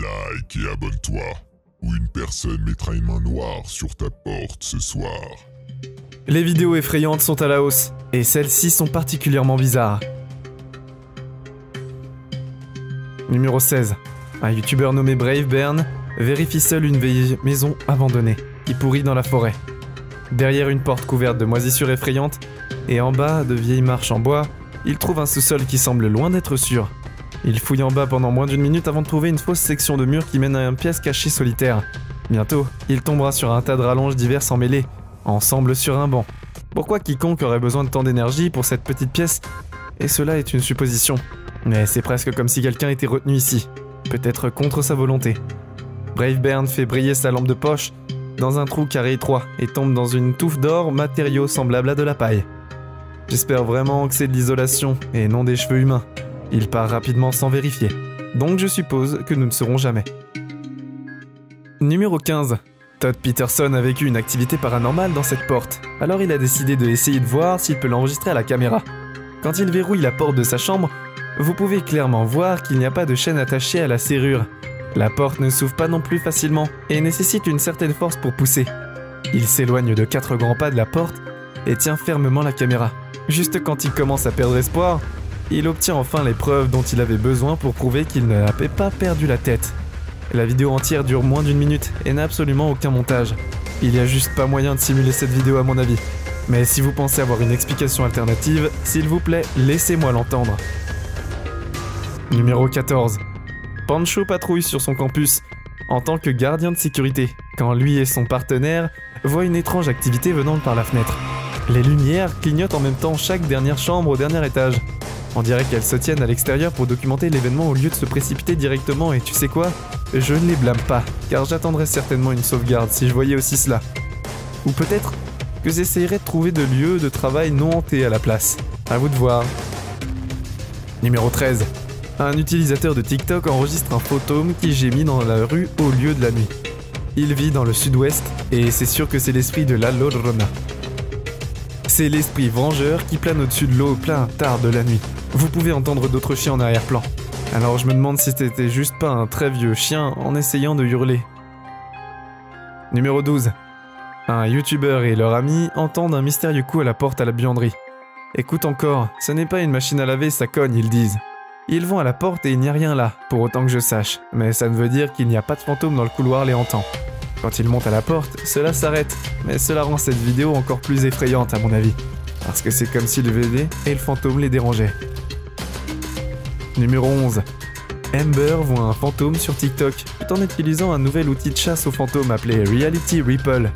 like et abonne-toi, ou une personne mettra une main noire sur ta porte ce soir. Les vidéos effrayantes sont à la hausse, et celles-ci sont particulièrement bizarres. Numéro 16. Un youtubeur nommé BraveBern vérifie seul une vieille maison abandonnée, qui pourrit dans la forêt. Derrière une porte couverte de moisissures effrayantes, et en bas de vieilles marches en bois, il trouve un sous-sol qui semble loin d'être sûr. Il fouille en bas pendant moins d'une minute avant de trouver une fausse section de mur qui mène à une pièce cachée solitaire. Bientôt, il tombera sur un tas de rallonges diverses emmêlées, ensemble sur un banc. Pourquoi quiconque aurait besoin de tant d'énergie pour cette petite pièce? Et cela est une supposition. Mais c'est presque comme si quelqu'un était retenu ici, peut-être contre sa volonté. BraveBern fait briller sa lampe de poche dans un trou carré étroit et tombe dans une touffe d'or, matériau semblable à de la paille. J'espère vraiment que c'est de l'isolation et non des cheveux humains. Il part rapidement sans vérifier. Donc je suppose que nous ne saurons jamais. Numéro 15. Todd Peterson a vécu une activité paranormale dans cette porte. Alors il a décidé d'essayer de voir s'il peut l'enregistrer à la caméra. Quand il verrouille la porte de sa chambre, vous pouvez clairement voir qu'il n'y a pas de chaîne attachée à la serrure. La porte ne s'ouvre pas non plus facilement et nécessite une certaine force pour pousser. Il s'éloigne de 4 grands pas de la porte et tient fermement la caméra. Juste quand il commence à perdre espoir, il obtient enfin les preuves dont il avait besoin pour prouver qu'il n'avait pas perdu la tête. La vidéo entière dure moins d'une minute et n'a absolument aucun montage. Il n'y a juste pas moyen de simuler cette vidéo à mon avis. Mais si vous pensez avoir une explication alternative, s'il vous plaît, laissez-moi l'entendre. Numéro 14. Pancho patrouille sur son campus en tant que gardien de sécurité, quand lui et son partenaire voient une étrange activité venant par la fenêtre. Les lumières clignotent en même temps chaque dernière chambre au dernier étage. On dirait qu'elles se tiennent à l'extérieur pour documenter l'événement au lieu de se précipiter directement et tu sais quoi? Je ne les blâme pas, car j'attendrais certainement une sauvegarde si je voyais aussi cela. Ou peut-être que j'essayerais de trouver de lieux de travail non hantés à la place. À vous de voir. Numéro 13. Un utilisateur de TikTok enregistre un fantôme qui gémit dans la rue au lieu de la nuit. Il vit dans le sud-ouest et c'est sûr que c'est l'esprit de La Llorona. C'est l'esprit vengeur qui plane au-dessus de l'eau plein tard de la nuit. Vous pouvez entendre d'autres chiens en arrière-plan. Alors je me demande si c'était juste pas un très vieux chien en essayant de hurler. Numéro 12. Un youtubeur et leur ami entendent un mystérieux coup à la porte à la buanderie. Écoute encore, ce n'est pas une machine à laver, ça cogne, ils disent. Ils vont à la porte et il n'y a rien là, pour autant que je sache. Mais ça ne veut dire qu'il n'y a pas de fantôme dans le couloir les hantant. Quand ils montent à la porte, cela s'arrête. Mais cela rend cette vidéo encore plus effrayante à mon avis. Parce que c'est comme si le VD et le fantôme les dérangeaient. Numéro 11. Amber voit un fantôme sur TikTok, tout en utilisant un nouvel outil de chasse aux fantômes appelé Reality Ripple.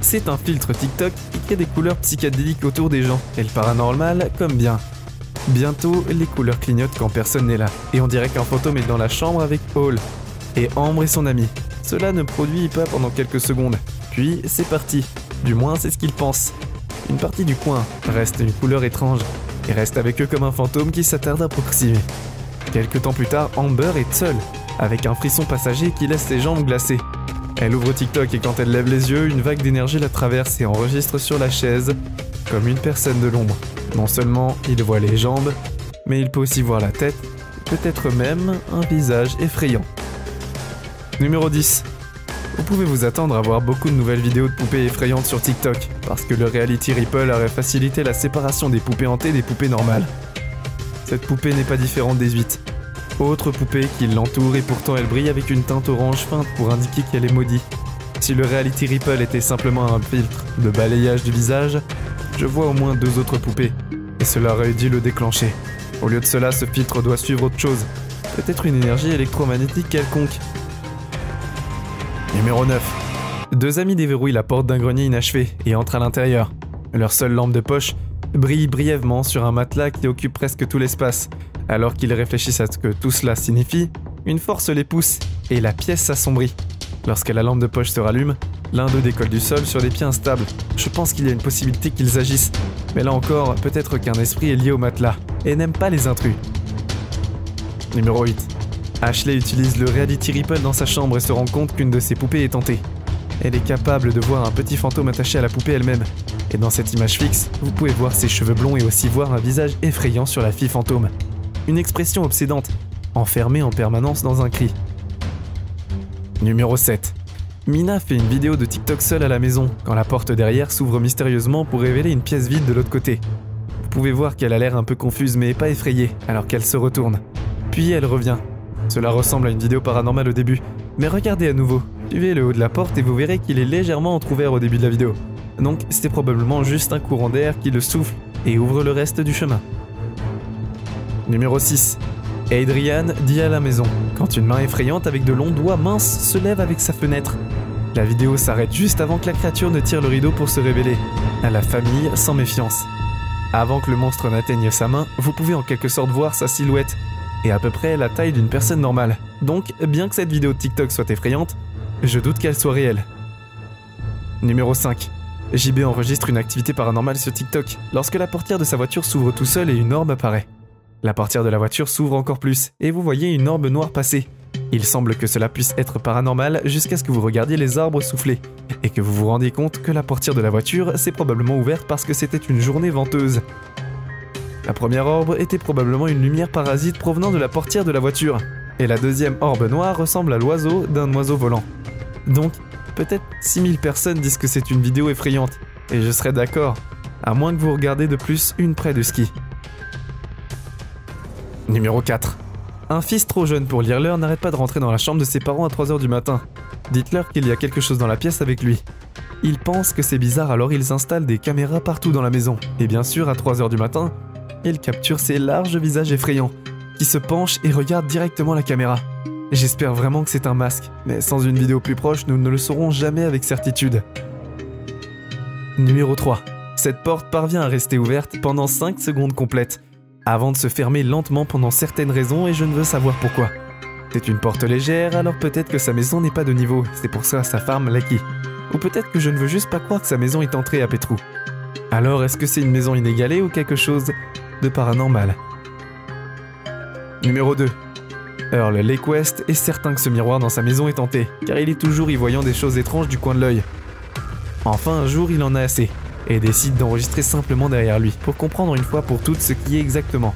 C'est un filtre TikTok qui crée des couleurs psychédéliques autour des gens, et le paranormal comme bien. Bientôt, les couleurs clignotent quand personne n'est là, et on dirait qu'un fantôme est dans la chambre avec Hall, et Ambre est son ami. Cela ne produit pas pendant quelques secondes, puis c'est parti. Du moins c'est ce qu'ils pensent. Une partie du coin reste une couleur étrange, et reste avec eux comme un fantôme qui s'attarde à approximer. Quelques temps plus tard, Amber est seule, avec un frisson passager qui laisse ses jambes glacées. Elle ouvre TikTok et quand elle lève les yeux, une vague d'énergie la traverse et enregistre sur la chaise, comme une personne de l'ombre. Non seulement il voit les jambes, mais il peut aussi voir la tête, peut-être même un visage effrayant. Numéro 10. Vous pouvez vous attendre à voir beaucoup de nouvelles vidéos de poupées effrayantes sur TikTok, parce que le Reality Ripple aurait facilité la séparation des poupées hantées des poupées normales. Cette poupée n'est pas différente des 8 autres poupées qui l'entourent et pourtant elle brille avec une teinte orange feinte pour indiquer qu'elle est maudite. Si le Reality Ripple était simplement un filtre de balayage du visage, je vois au moins 2 autres poupées, et cela aurait dû le déclencher. Au lieu de cela, ce filtre doit suivre autre chose, peut-être une énergie électromagnétique quelconque. Numéro 9. 2 amis déverrouillent la porte d'un grenier inachevé et entrent à l'intérieur. Leur seule lampe de poche brille brièvement sur un matelas qui occupe presque tout l'espace. Alors qu'ils réfléchissent à ce que tout cela signifie, une force les pousse et la pièce s'assombrit. Lorsque la lampe de poche se rallume, l'un d'eux décolle du sol sur des pieds instables. Je pense qu'il y a une possibilité qu'ils agissent. Mais là encore, peut-être qu'un esprit est lié au matelas et n'aime pas les intrus. Numéro 8. Ashley utilise le Reality Ripple dans sa chambre et se rend compte qu'une de ses poupées est hantée. Elle est capable de voir un petit fantôme attaché à la poupée elle-même. Et dans cette image fixe, vous pouvez voir ses cheveux blonds et aussi voir un visage effrayant sur la fille fantôme. Une expression obsédante, enfermée en permanence dans un cri. Numéro 7. Mina fait une vidéo de TikTok seule à la maison, quand la porte derrière s'ouvre mystérieusement pour révéler une pièce vide de l'autre côté. Vous pouvez voir qu'elle a l'air un peu confuse mais pas effrayée, alors qu'elle se retourne. Puis elle revient. Cela ressemble à une vidéo paranormale au début, mais regardez à nouveau. Suivez le haut de la porte et vous verrez qu'il est légèrement entrouvert au début de la vidéo. Donc c'était probablement juste un courant d'air qui le souffle et ouvre le reste du chemin. Numéro 6. Adrian dit à la maison, quand une main effrayante avec de longs doigts minces se lève avec sa fenêtre. La vidéo s'arrête juste avant que la créature ne tire le rideau pour se révéler. À la famille, sans méfiance. Avant que le monstre n'atteigne sa main, vous pouvez en quelque sorte voir sa silhouette, et à peu près la taille d'une personne normale. Donc, bien que cette vidéo de TikTok soit effrayante, je doute qu'elle soit réelle. Numéro 5. JB enregistre une activité paranormale sur TikTok, lorsque la portière de sa voiture s'ouvre tout seul et une orbe apparaît. La portière de la voiture s'ouvre encore plus, et vous voyez une orbe noire passer. Il semble que cela puisse être paranormal jusqu'à ce que vous regardiez les arbres souffler, et que vous vous rendiez compte que la portière de la voiture s'est probablement ouverte parce que c'était une journée venteuse. La première orbe était probablement une lumière parasite provenant de la portière de la voiture, et la deuxième orbe noire ressemble à l'oiseau d'un oiseau volant. Donc, peut-être 6000 personnes disent que c'est une vidéo effrayante, et je serais d'accord, à moins que vous regardiez de plus une près de ski. Numéro 4. Un fils trop jeune pour lire l'heure n'arrête pas de rentrer dans la chambre de ses parents à 3h du matin. Dites-leur qu'il y a quelque chose dans la pièce avec lui. Ils pensent que c'est bizarre, alors ils installent des caméras partout dans la maison. Et bien sûr, à 3h du matin, ils capturent ces larges visages effrayants, qui se penchent et regardent directement la caméra. J'espère vraiment que c'est un masque, mais sans une vidéo plus proche, nous ne le saurons jamais avec certitude. Numéro 3. Cette porte parvient à rester ouverte pendant 5 secondes complètes, avant de se fermer lentement pendant certaines raisons et je ne veux savoir pourquoi. C'est une porte légère, alors peut-être que sa maison n'est pas de niveau, c'est pour ça sa femme l'acquit. Ou peut-être que je ne veux juste pas croire que sa maison est entrée à Pétrou. Alors est-ce que c'est une maison inégalée ou quelque chose de paranormal? Numéro 2. Earl Lake West est certain que ce miroir dans sa maison est hanté, car il est toujours y voyant des choses étranges du coin de l'œil. Enfin un jour il en a assez, et décide d'enregistrer simplement derrière lui, pour comprendre une fois pour toutes ce qui est exactement.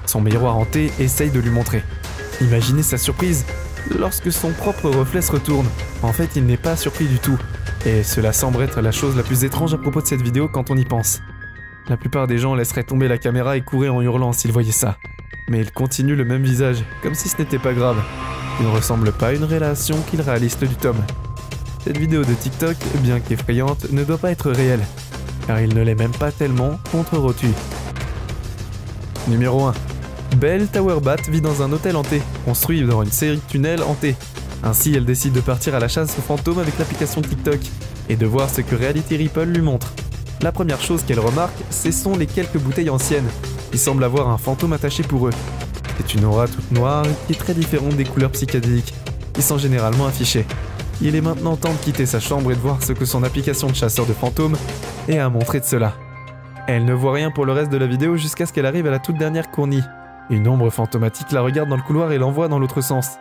Son miroir hanté essaye de lui montrer. Imaginez sa surprise lorsque son propre reflet se retourne. En fait, il n'est pas surpris du tout, et cela semble être la chose la plus étrange à propos de cette vidéo quand on y pense. La plupart des gens laisseraient tomber la caméra et courir en hurlant s'ils voyaient ça. Mais il continue le même visage, comme si ce n'était pas grave. Il ne ressemble pas à une relation qu'il réalise du tome. Cette vidéo de TikTok, bien qu'effrayante, ne doit pas être réelle, car il ne l'est même pas tellement contre-rotu. Numéro 1. Belle Towerbat vit dans un hôtel hanté, construit dans une série de tunnels hantés. Ainsi, elle décide de partir à la chasse aux fantômes avec l'application TikTok, et de voir ce que Reality Ripple lui montre. La première chose qu'elle remarque, ce sont les quelques bouteilles anciennes, qui semblent avoir un fantôme attaché pour eux. C'est une aura toute noire qui est très différente des couleurs psychédéliques, qui sont généralement affichées. Il est maintenant temps de quitter sa chambre et de voir ce que son application de chasseur de fantômes est à montrer de cela. Elle ne voit rien pour le reste de la vidéo jusqu'à ce qu'elle arrive à la toute dernière cournie. Une ombre fantomatique la regarde dans le couloir et l'envoie dans l'autre sens.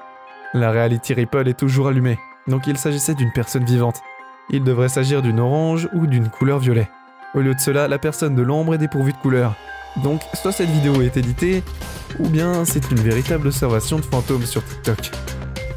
La Reality Ripple est toujours allumée, donc il s'agissait d'une personne vivante. Il devrait s'agir d'une orange ou d'une couleur violet. Au lieu de cela, la personne de l'ombre est dépourvue de couleur. Donc, soit cette vidéo est éditée, ou bien c'est une véritable observation de fantômes sur TikTok.